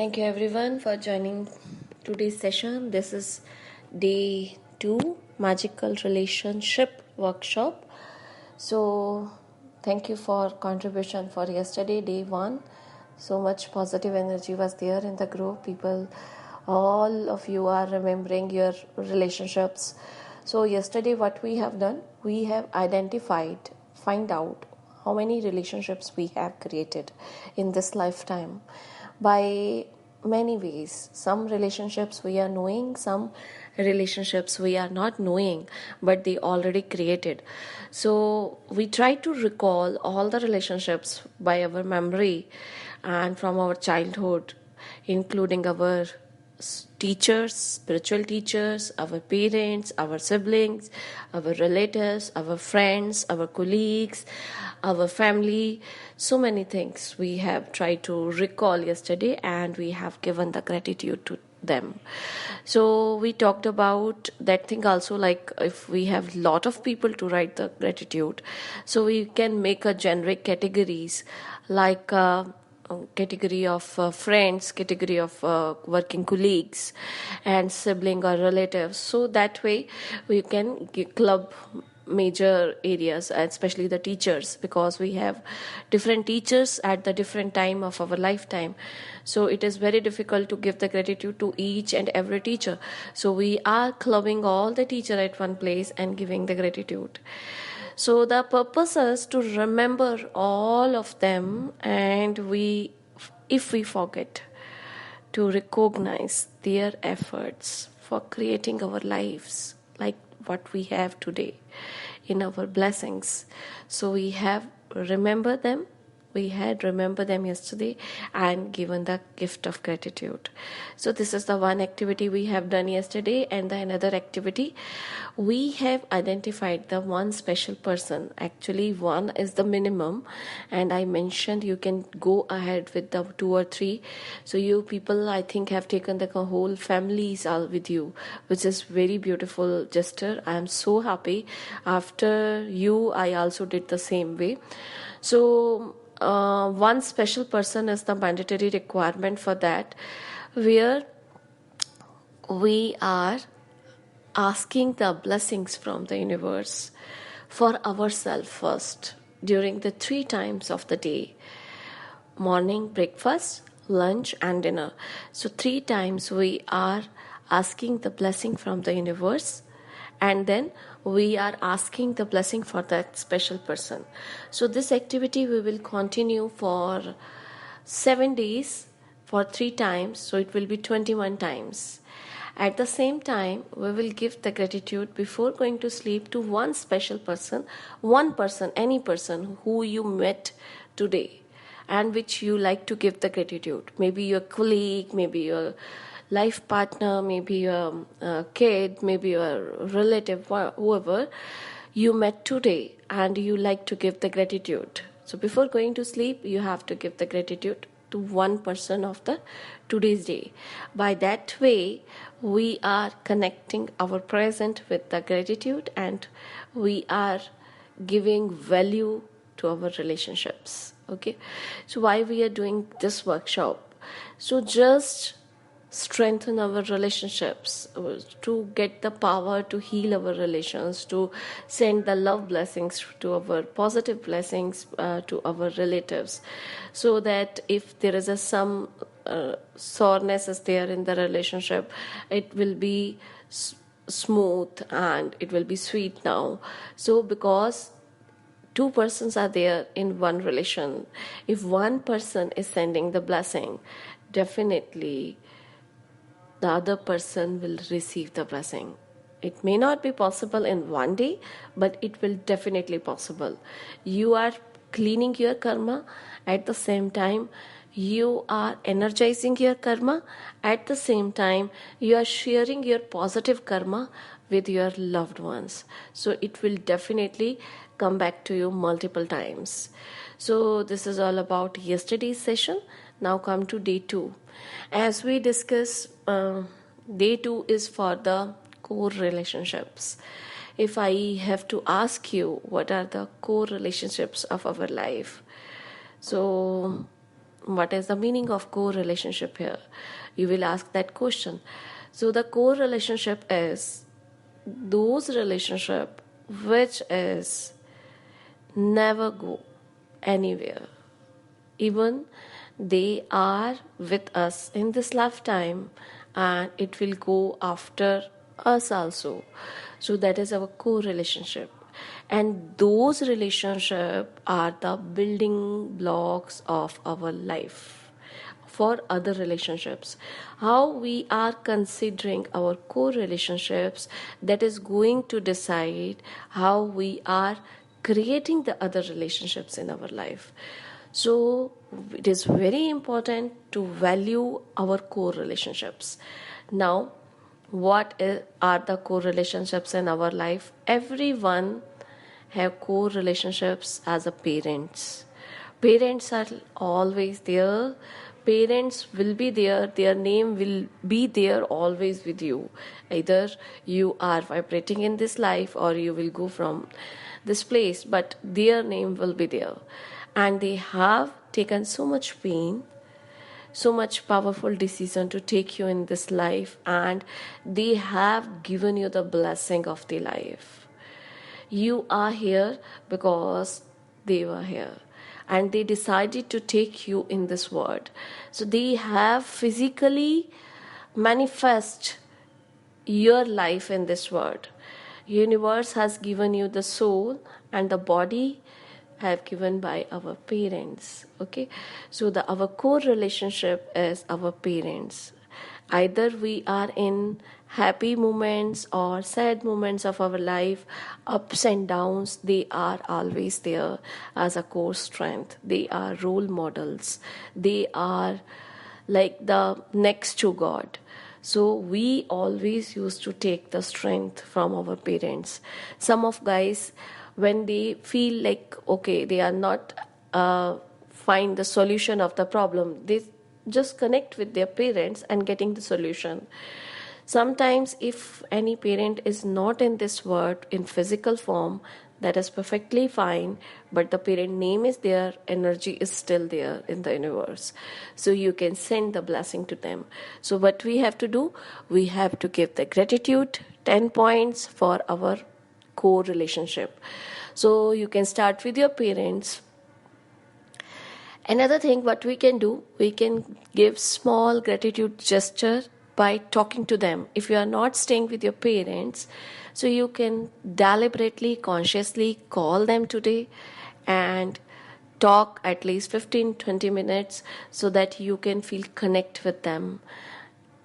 Thank you everyone for joining today's session. This is day 2 magical relationship workshop. So thank you for contribution for yesterday day 1. So much positive energy was there in the group. People, all of you are remembering your relationships. So yesterday what we have done, we have find out how many relationships we have created in this lifetime by many ways. Some relationships we are knowing, some relationships we are not knowing, but they already created. So we try to recall all the relationships by our memory and from our childhood, including our teachers, spiritual teachers, our parents, our siblings, our relatives, our friends, our colleagues, our family. So many things we have tried to recall yesterday, and we have given the gratitude to them. So we talked about that thing also, like if we have lot of people to write the gratitude, so we can make a generic categories like category of friends, category of working colleagues, and sibling or relatives. So that way we can club major areas, especially the teachers, because we have different teachers at the different time of our lifetime. So it is very difficult to give the gratitude to each and every teacher. So we are clubbing all the teacher at one place and giving the gratitude. So the purpose is to remember all of them, and if we forget, to recognize their efforts for creating our lives like what we have today in our blessings. So we have remember them. We had remembered them yesterday and given the gift of gratitude. So this is the one activity we have done yesterday, and the another activity we have identified the one special person. Actually, one is the minimum, and I mentioned you can go ahead with the 2 or 3. So you people, I think, have taken the whole families all with you, which is very beautiful gesture. I am so happy. After you, I also did the same way. So one special person is the mandatory requirement for that, where we are asking the blessings from the universe for ourselves first during the 3 times of the day: morning, breakfast, lunch, and dinner. So 3 times we are asking the blessing from the universe, and then we are asking the blessing for that special person. So this activity we will continue for 7 days for 3 times, so it will be 21 times. At the same time, we will give the gratitude before going to sleep to one special person, one person, any person who you met today and which you like to give the gratitude. Maybe your colleague, maybe your life partner, maybe your kid, maybe your relative, whoever you met today and you like to give the gratitude. So before going to sleep, you have to give the gratitude to one person of the today's day. By that way, we are connecting our present with the gratitude, and we are giving value to our relationships. Okay, so why we are doing this workshop? So just strengthen our relationships, to get the power to heal our relations, to send the love blessings to our positive blessings to our relatives, so that if there is some soreness is there in the relationship, it will be smooth and it will be sweet now. So because 2 persons are there in one relation, if one person is sending the blessing, definitely the other person will receive the blessing. It may not be possible in one day, but it will definitely possible. You are cleaning your karma, at the same time you are energizing your karma, at the same time you are sharing your positive karma with your loved ones. So it will definitely come back to you multiple times. So this is all about yesterday's session. Now come to day 2. As we discuss, day 2 is for the core relationships. If I have to ask you what are the core relationships of our life, so what is the meaning of core relationship here? You will ask that question. So the core relationship is those relationship which is never go anywhere. Even they are with us in this lifetime and it will go after us also. So that is our core relationship. And those relationships are the building blocks of our life for other relationships. How we are considering our core relationships, that is going to decide how we are creating the other relationships in our life. So it is very important to value our core relationships. Now, are the core relationships in our life? Everyone have core relationships as a parents. Parents are always there. Parents will be there. Their name will be there always with you. Either you are vibrating in this life or you will go from this place, but their name will be there. And they have taken so much pain, so much powerful decision to take you in this life, and they have given you the blessing of the life. You are here because they were here and they decided to take you in this world. So they have physically manifest your life in this world. Universe has given you the soul and the body have given by our parents. Okay, so our core relationship is our parents. Either we are in happy moments or sad moments of our life, ups and downs, they are always there as a core strength. They are role models. They are like the next to God. So we always used to take the strength from our parents. Some of guys, when they feel like okay, they are not find the solution of the problem, they just connect with their parents and getting the solution. Sometimes if any parent is not in this world in physical form, that is perfectly fine, but the parent name is there, energy is still there in the universe, so you can send the blessing to them. So what we have to do, we have to give the gratitude 10 points for our core relationship. So you can start with your parents. Another thing what we can do, we can give small gratitude gesture by talking to them. If you are not staying with your parents, so you can deliberately, consciously call them today and talk at least 15-20 minutes so that you can feel connect with them.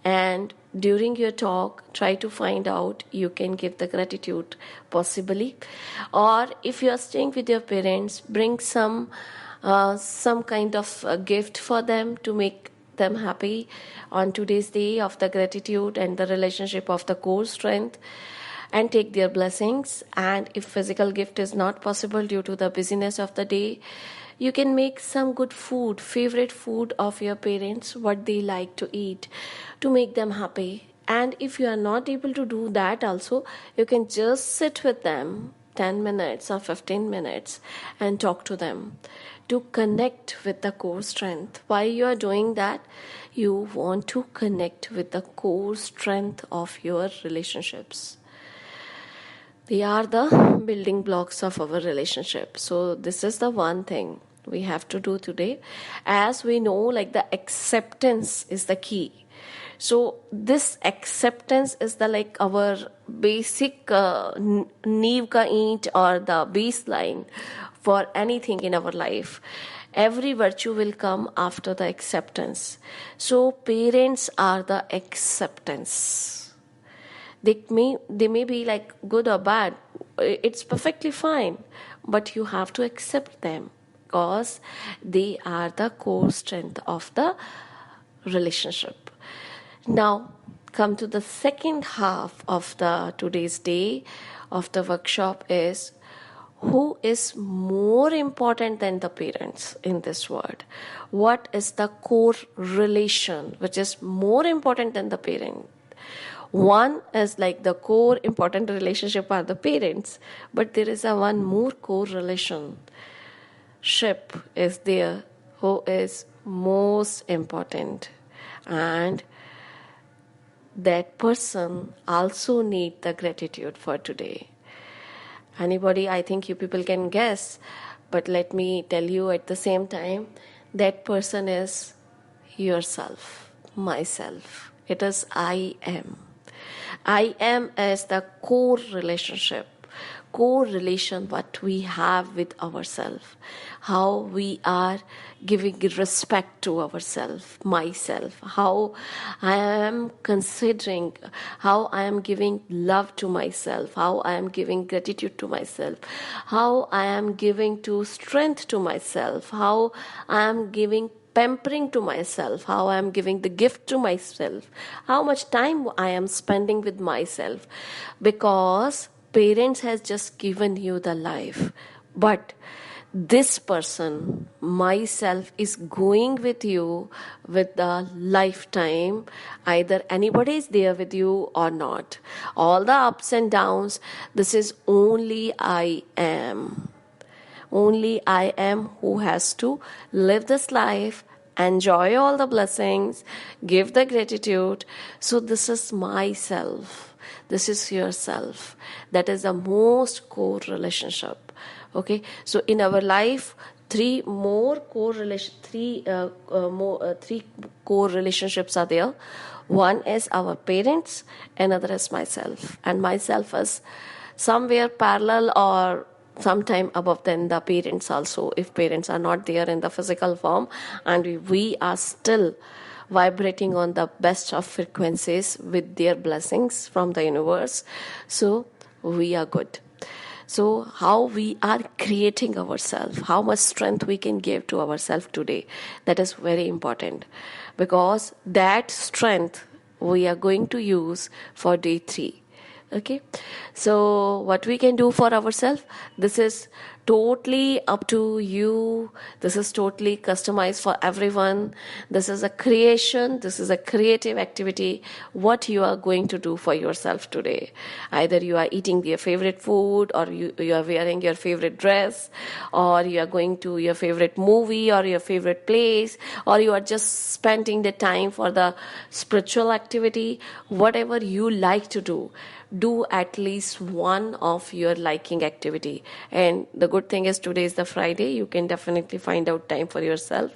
And during your talk, try to find out you can give the gratitude possibly. Or if you are staying with your parents, bring some kind of a gift for them to make them happy on today's day of the gratitude and the relationship of the core strength, and take their blessings. And if physical gift is not possible due to the busyness of the day, you can make some good food, favorite food of your parents, what they like to eat, to make them happy. And if you are not able to do that also, you can just sit with them 10 minutes or 15 minutes and talk to them to connect with the core strength. Why you are doing that? You want to connect with the core strength of your relationships. They are the building blocks of our relationship. So this is the one thing we have to do today. As we know, like the acceptance is the key. So this acceptance is the like our basic neev ka eat or the baseline for anything in our life. Every virtue will come after the acceptance. So parents are the acceptance. They may be like good or bad. It's perfectly fine, but you have to accept them because they are the core strength of the relationship. Now come to the second half of the today's day of the workshop is who is more important than the parents in this world? What is the core relation which is more important than the parent? One is like the core important relationship are the parents, but there is a one more core relationship is there who is most important, and that person also need the gratitude for today. Anybody? I think you people can guess, but let me tell you at the same time, that person is yourself, myself. It is I am. I am as the core relation what we have with ourselves, how we are giving respect to ourselves, myself, how I am considering, how I am giving love to myself, how I am giving gratitude to myself, how I am giving to strength to myself, how I am giving pampering to myself, how I am giving the gift to myself, how much time I am spending with myself. Because parents has just given you the life, but this person, myself, is going with you with the lifetime. Either anybody is there with you or not. All the ups and downs, this is only I am. Only I am who has to live this life, enjoy all the blessings, give the gratitude. So this is myself. This is yourself. That is the most core relationship. Okay. So in our life, three core relationships are there. One is our parents, another is myself, and myself is somewhere parallel or sometime above than the parents also, if parents are not there in the physical form, and we are still vibrating on the best of frequencies with their blessings from the universe. So we are good. So how we are creating ourselves, how much strength we can give to ourselves today, that is very important, because that strength we are going to use for day 3. Okay, so what we can do for ourselves, this is totally up to you. This is totally customized for everyone. This is a creation, this is a creative activity, what you are going to do for yourself today. Either you are eating your favorite food, or you are wearing your favorite dress, or you are going to your favorite movie or your favorite place, or you are just spending the time for the spiritual activity. Whatever you like to do at least one of your liking activity. And the good thing is today is the Friday, you can definitely find out time for yourself.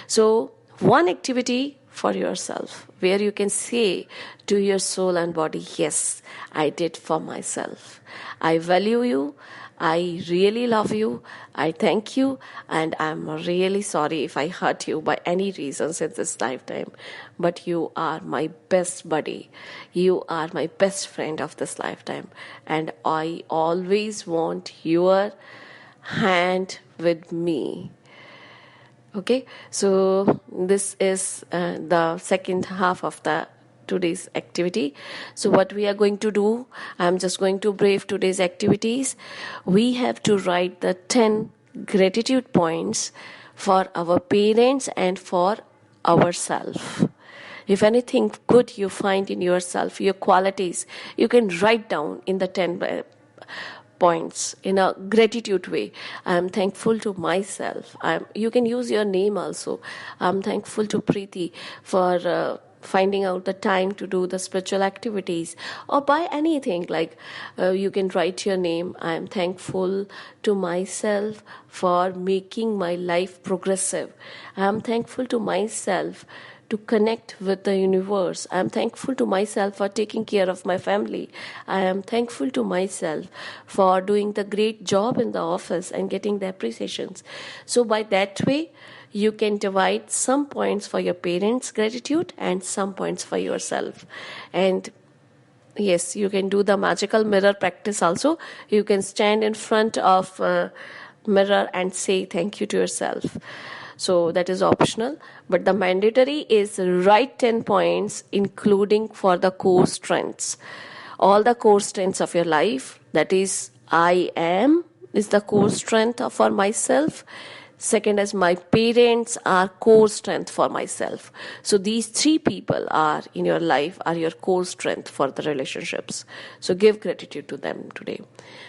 So one activity for yourself where you can say to your soul and body, yes, I did for myself. I value you. I really love you. I thank you, and I'm really sorry if I hurt you by any reasons in this lifetime. But you are my best buddy. You are my best friend of this lifetime, and I always want your hand with me. Okay, so this is the second half of the today's activity. So what we are going to do, I'm just going to brief today's activities. We have to write the 10 gratitude points for our parents and for ourselves. If anything good you find in yourself, your qualities, you can write down in the 10 points in a gratitude way. I'm thankful to myself. You can use your name also. I'm thankful to Preeti for finding out the time to do the spiritual activities, or by anything like you can write your name. I'm thankful to myself for making my life progressive. I'm thankful to myself to connect with the universe. I am thankful to myself for taking care of my family. I am thankful to myself for doing the great job in the office and getting the appreciations. So by that way, you can divide some points for your parents' gratitude and some points for yourself. And yes, you can do the magical mirror practice also. You can stand in front of a mirror and say thank you to yourself. So that is optional, but the mandatory is write 10 points, including for the core strengths. All the core strengths of your life, that is, I am is the core strength for myself. Second is my parents are core strength for myself. So these 3 people are in your life are your core strength for the relationships. So give gratitude to them today.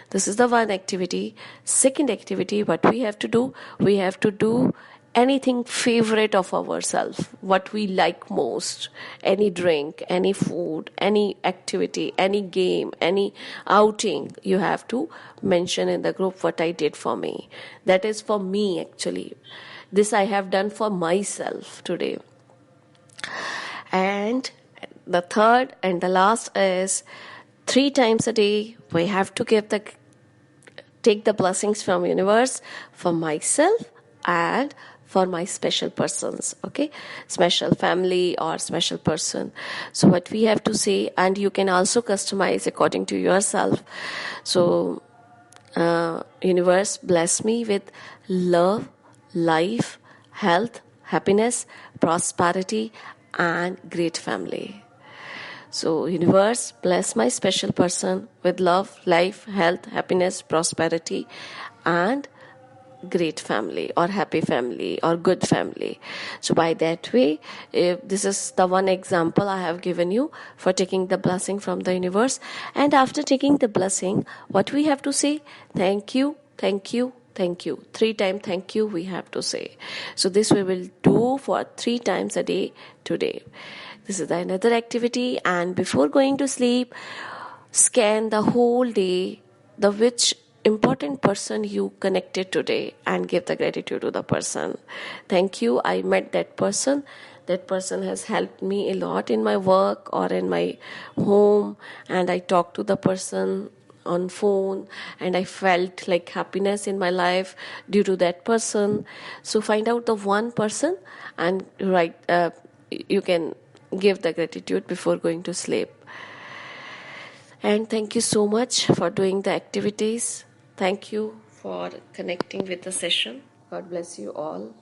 This is the one activity. Second activity, what we have to do anything favorite of ourselves, what we like most, any drink, any food, any activity, any game, any outing. You have to mention in the group what I did for me. That is for me actually. This I have done for myself today. And the third and the last is 3 times a day we have to take the blessings from universe for myself and for my special persons, okay, special family or special person. So what we have to say, and you can also customize according to yourself. So universe, bless me with love, life, health, happiness, prosperity, and great family. So, universe, bless my special person with love, life, health, happiness, prosperity, and great family or happy family or good family. So by that way, this is the one example I have given you for taking the blessing from the universe. And after taking the blessing, what we have to say? Thank you, thank you, thank you. 3 times thank you we have to say. So this we will do for 3 times a day today. This is another activity, and before going to sleep, scan the whole day, the which important person you connected today, and give the gratitude to the person. Thank you, I met that person. That person has helped me a lot in my work or in my home, and I talked to the person on phone and I felt like happiness in my life due to that person. So find out the one person and write, you can give the gratitude before going to sleep. And thank you so much for doing the activities. Thank you for connecting with the session. God bless you all.